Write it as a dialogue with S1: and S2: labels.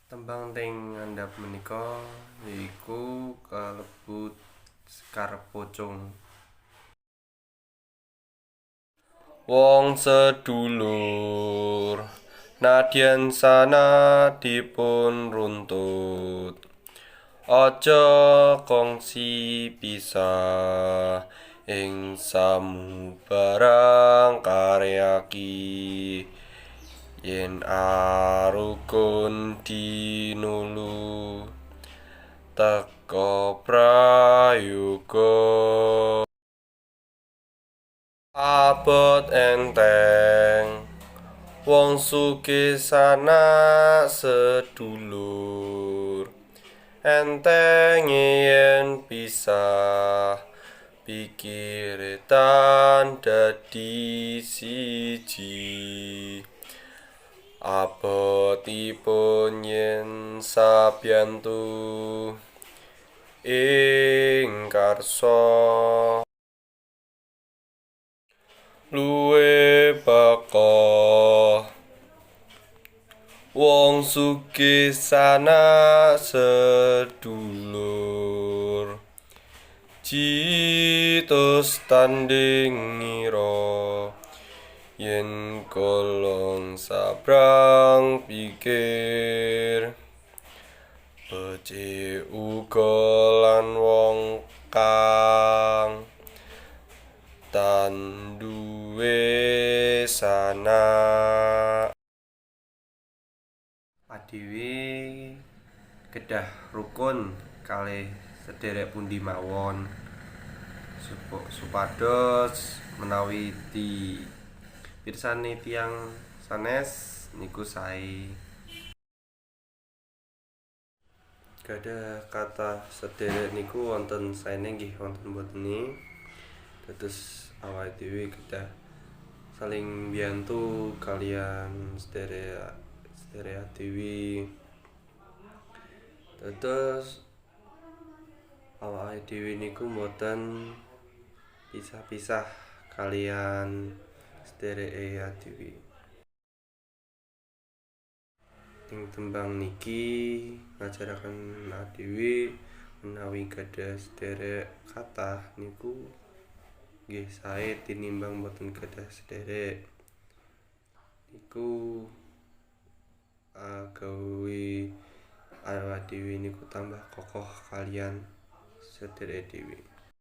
S1: Tembang teng ngandhap menika yaiku kalebu Sekar Pocong. Wong sedulur nadyan sana dipun runtut, aja kongsi pisah ing samubarang karyaki. Yen arukun dinulu teka prayoga, abot enteng wong sugih sanak sedulur, entenge yen pisah pikire tan dadi siji. Abotipun yen sabiyantu ing karsa, luwih bakoh wong sugih sanak sedulur, jitus tanding ngira yen golong sabrang pikir. Becik uga lan wong kang tan duwé sanak. Padhewe kedah rukun kalih sedherek pundi mawon supados menawi pirsani tiyang sanes niku sae. Gadah kathah sedherek niku wonten saene nggih wonten botene. Dados awake dhewe kedah saling mbiyantu kaliyan sedherek dhewe. Dados awake dhewe niku mboten pisah-pisah kaliyan sedhereke dhewe. Ing tembang niki ngajaraken dhewe menawi gadah sedherek kathah niku nggih sae tinimbang boten gadah sedherek. Niku gawe awake dhewe niku tambah kokoh kaliyan sedherek dhewe.